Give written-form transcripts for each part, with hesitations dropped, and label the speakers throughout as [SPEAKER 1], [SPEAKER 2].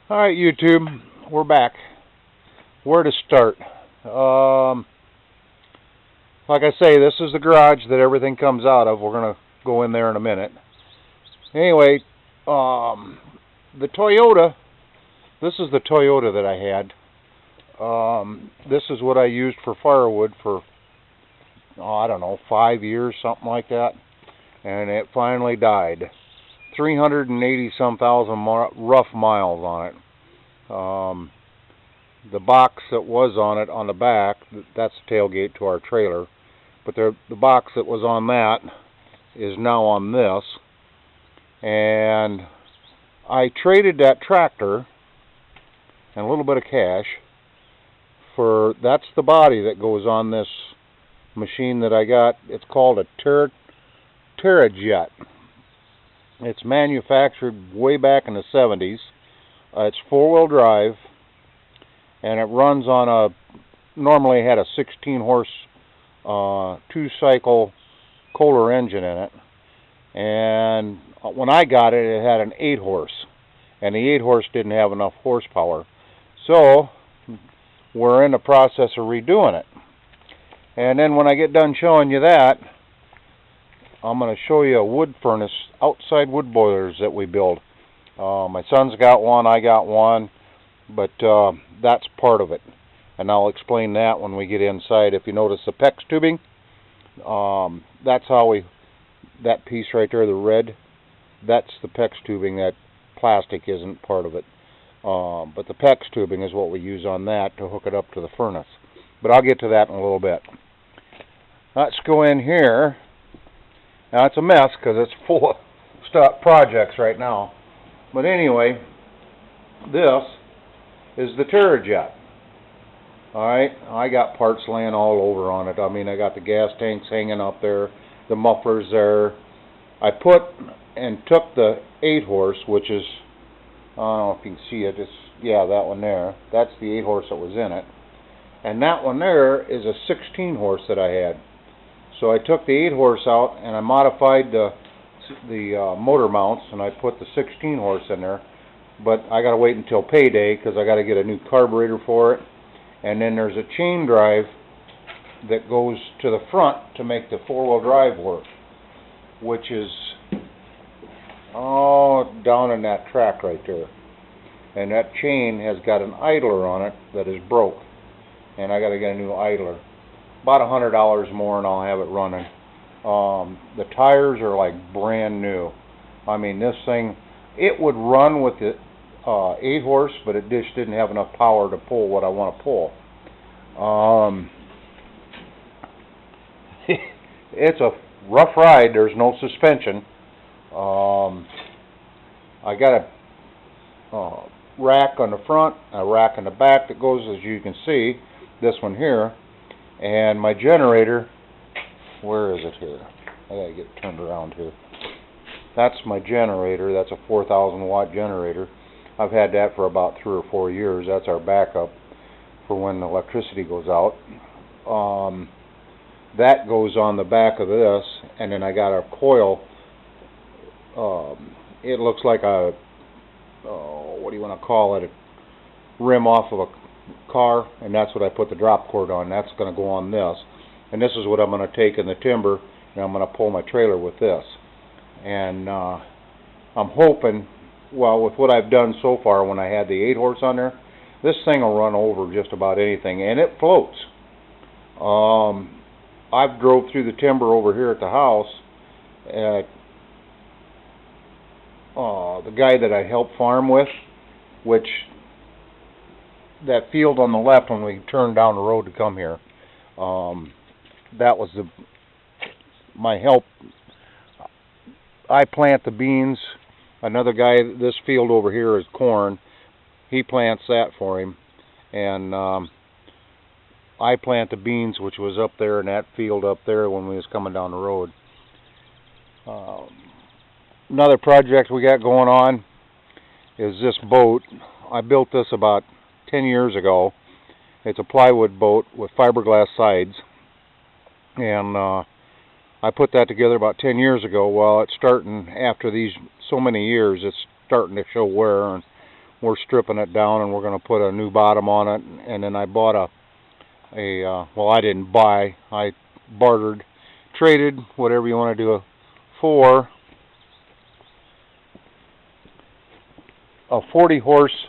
[SPEAKER 1] Alright, YouTube, we're back. Where to start? Like I say, this is the garage that everything comes out of. We're going to go in there in a minute. Anyway, the Toyota, this is the Toyota that I had. This is what I used for firewood for, I don't know, 5 years, something like that. And it finally died. 380 some thousand rough miles on it. The box that was on it on the back, that's the tailgate to our trailer, but the box that was on that is now on this. And I traded that tractor and a little bit of cash for, that's the body that goes on this machine that I got. It's called a TerraJet. It's manufactured way back in the 70s. It's four-wheel drive, and it runs on normally had a 16 horse 2-cycle Kohler engine in it. And when I got it, it had an 8 horse, and the 8 horse didn't have enough horsepower. So we're in the process of redoing it. And then when I get done showing you that, I'm going to show you a wood furnace, outside wood boilers that we build. My son's got one, I got one, but that's part of it. And I'll explain that when we get inside. If you notice the PEX tubing, that's how that piece right there, the red, that's the PEX tubing. That plastic isn't part of it. But the PEX tubing is what we use on that to hook it up to the furnace. But I'll get to that in a little bit. Let's go in here. Now it's a mess because it's full of stuff, projects right now. But anyway, this is the TerraJet. Alright, I got parts laying all over on it. I mean, I got the gas tanks hanging up there, the mufflers there. I put and took the 8 horse, which is, I don't know if you can see it, yeah, that one there. That's the 8 horse that was in it. And that one there is a 16 horse that I had. So I took the 8 horse out and I modified the motor mounts, and I put the 16 horse in there. But I got to wait until payday because I got to get a new carburetor for it. And then there's a chain drive that goes to the front to make the four-wheel drive work, which is down in that track right there. And that chain has got an idler on it that is broke, and I got to get a new idler. About $100 more and I'll have it running. The tires are like brand new. I mean, this thing, it would run with the 8 horse, but it just didn't have enough power to pull what I want to pull. It's a rough ride. There's no suspension. I got a rack on the front, a rack on the back that goes, as you can see, this one here. And my generator, where is it here? I gotta get turned around here. That's my generator. That's a 4,000 watt generator. I've had that for about 3 or 4 years. That's our backup for when the electricity goes out. That goes on the back of this, and then I got a coil. It looks like a, what do you want to call it? A rim off of a car, and that's what I put the drop cord on. That's going to go on this, and this is what I'm going to take in the timber, and I'm going to pull my trailer with this. And I'm hoping, well, with what I've done so far, when I had the 8 horse on there, this thing will run over just about anything, and it floats. I've drove through the timber over here at the house. The guy that I help farm with, which that field on the left when we turned down the road to come here, that was my help. I plant the beans. Another guy, this field over here is corn. He plants that for him. And I plant the beans, which was up there in that field up there when we was coming down the road. Another project we got going on is this boat. I built this about 10 years ago. It's a plywood boat with fiberglass sides, and I put that together about 10 years ago. Well, it's starting, after these so many years, it's starting to show wear, and we're stripping it down and we're going to put a new bottom on it. And then I bought well, I didn't buy, I bartered, traded, whatever you want to do, for a 40 horse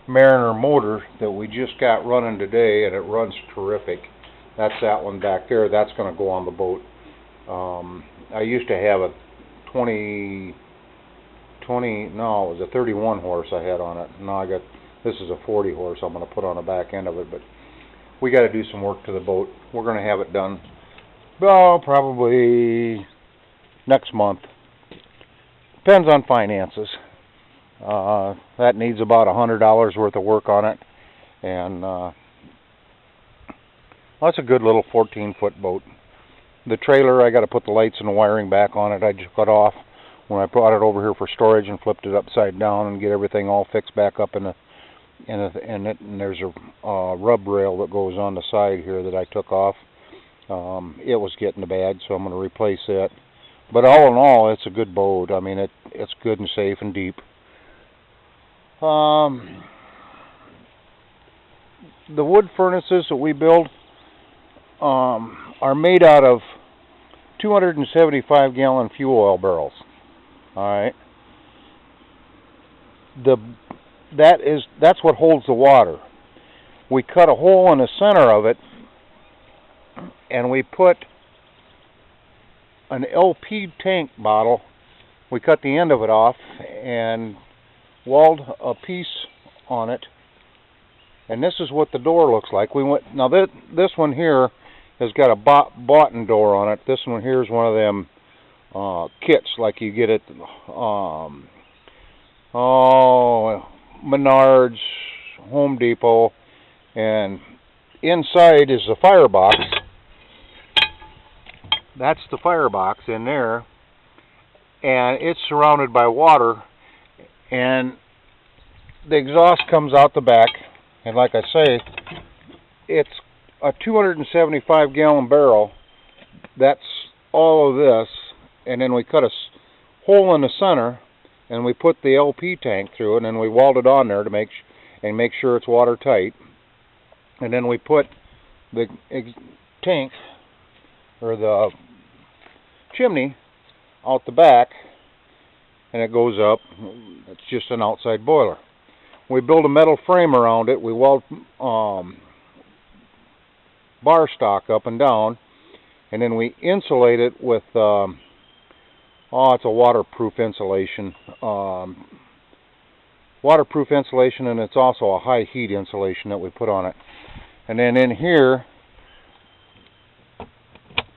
[SPEAKER 1] Mariner motor that we just got running today, and it runs terrific. That's that one back there. That's going to go on the boat. I used to have a 31 horse I had on it. Now this is a 40 horse I'm going to put on the back end of it, but we got to do some work to the boat. We're going to have it done, well, probably next month. Depends on finances. That needs about $100 worth of work on it, and that's a good little 14-foot boat. The trailer, I got to put the lights and the wiring back on it. I just cut off when I brought it over here for storage and flipped it upside down and get everything all fixed back up and there's a rub rail that goes on the side here that I took off. It was getting bad, so I'm going to replace it. But all in all, it's a good boat. I mean, it's good and safe and deep. The wood furnaces that we build are made out of 275-gallon fuel oil barrels. All right. That's what holds the water. We cut a hole in the center of it, and we put an LP tank bottle. We cut the end of it off and walled a piece on it, and this is what the door looks like. Now this one here has got a button door on it. This one here is one of them kits like you get at Menards, Home Depot, and inside is the firebox. That's the firebox in there, and it's surrounded by water, and the exhaust comes out the back, and like I say, it's a 275-gallon barrel. That's all of this, and then we cut a hole in the center, and we put the LP tank through it, and then we walled it on there to make sure it's watertight. And then we put the tank, or the chimney, out the back, and it goes up. It's just an outside boiler. We build a metal frame around it. We weld bar stock up and down, and then we insulate it with it's a waterproof insulation. Waterproof insulation, and it's also a high heat insulation that we put on it. And then in here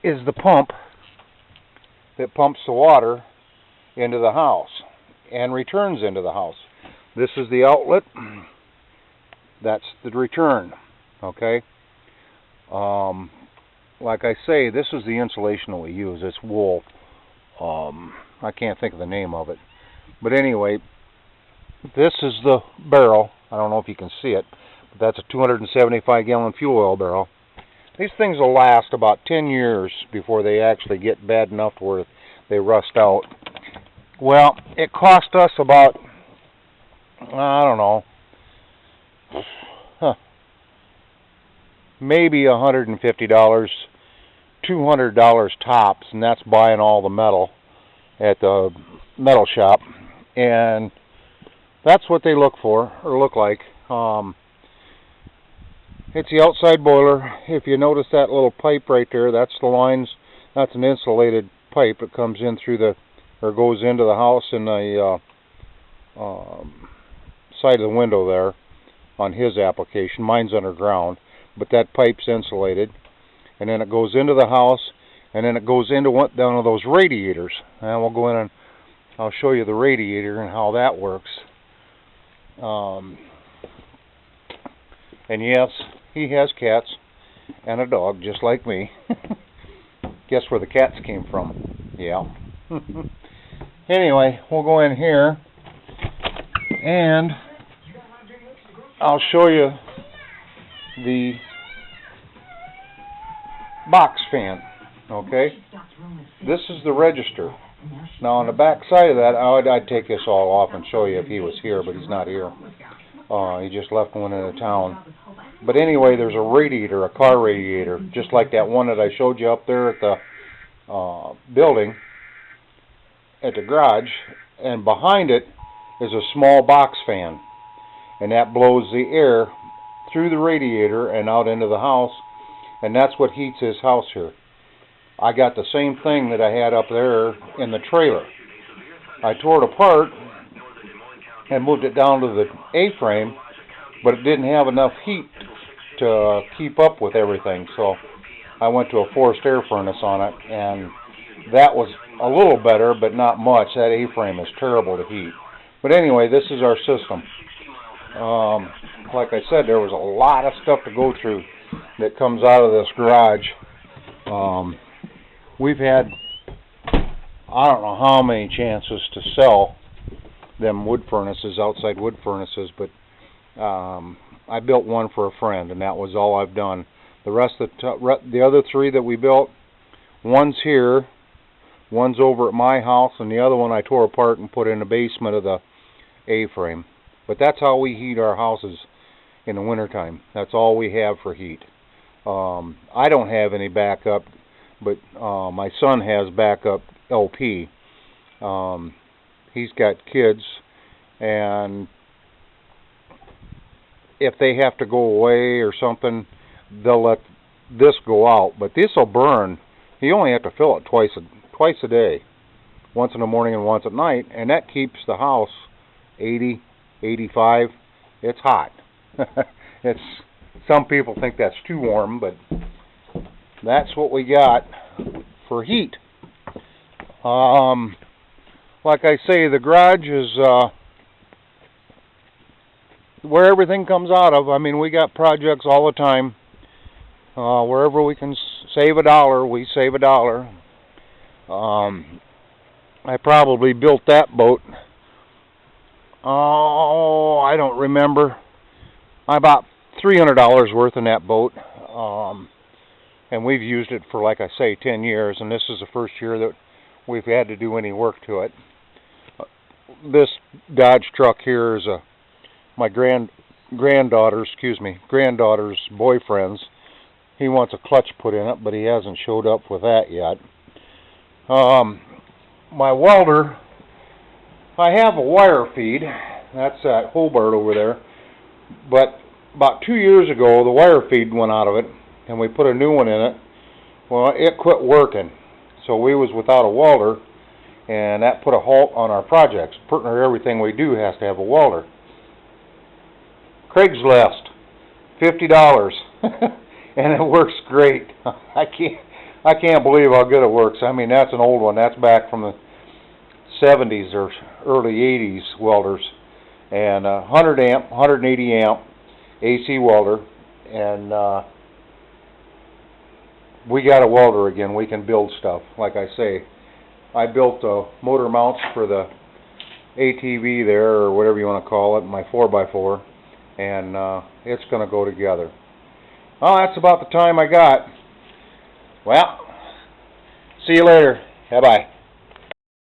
[SPEAKER 1] is the pump that pumps the water into the house and returns into the house. This is the outlet. That's the return. Okay. Like I say, this is the insulation that we use. It's wool. I can't think of the name of it. But anyway, this is the barrel. I don't know if you can see it, but that's a 275-gallon fuel oil barrel. These things will last about 10 years before they actually get bad enough to where they rust out. Well, it cost us about, I don't know, maybe $150, $200 tops, and that's buying all the metal at the metal shop. And that's what they look like. It's the outside boiler. If you notice that little pipe right there, that's the lines. That's an insulated pipe that comes in through or goes into the house in the side of the window there on his application. Mine's underground, but that pipe's insulated, and then it goes into the house, and then it goes into one of those radiators. And we'll go in and I'll show you the radiator and how that works. And yes, he has cats and a dog, just like me. Guess where the cats came from? Yeah. Anyway, we'll go in here and I'll show you the box fan. Okay? This is the register. Now on the back side of that, I'd take this all off and show you if he was here, but he's not here. He just left one into town. But anyway, there's a radiator, a car radiator, just like that one that I showed you up there at the building, at the garage, and behind it is a small box fan, and that blows the air through the radiator and out into the house, and that's what heats his house here. I got the same thing that I had up there in the trailer. I tore it apart and moved it down to the A-frame, but it didn't have enough heat to keep up with everything, so I went to a forced air furnace on it, and that was a little better, but not much. That A-frame is terrible to heat. But anyway, this is our system. Like I said, there was a lot of stuff to go through that comes out of this garage. We've had, I don't know how many chances to sell them wood furnaces, outside wood furnaces, but I built one for a friend, and that was all I've done. The rest of the other three that we built, one's here, one's over at my house, and the other one I tore apart and put in the basement of the A-frame. But that's how we heat our houses in the wintertime. That's all we have for heat. I don't have any backup, but my son has backup LP. He's got kids, and if they have to go away or something, they'll let this go out. But this will burn. You only have to fill it twice a day, once in the morning and once at night, and that keeps the house 80, 85. It's hot. Some people think that's too warm, but that's what we got for heat. Like I say, the garage is where everything comes out of. I mean, we got projects all the time. Wherever we can save $1, we save $1. I probably built that boat. Oh, I don't remember. I bought $300 worth in that boat. And we've used it for, like I say, 10 years, and this is the first year that we've had to do any work to it. This Dodge truck here is my granddaughter's boyfriend's. He wants a clutch put in it, but he hasn't showed up with that yet. My welder, I have a wire feed. That's at Hobart over there. But about 2 years ago, the wire feed went out of it, and we put a new one in it. Well, it quit working, so we was without a welder, and that put a halt on our projects. Pretty much everything we do has to have a welder. Craigslist, $50, and it works great. I can't believe how good it works. I mean, that's an old one. That's back from the 70s or early 80s welders, and 100 amp, 180 amp AC welder, and we got a welder again. We can build stuff. Like I say, I built motor mounts for the ATV there, or whatever you want to call it, my 4x4, and it's going to go together. Oh, that's about the time I got. Well, see you later. Bye-bye.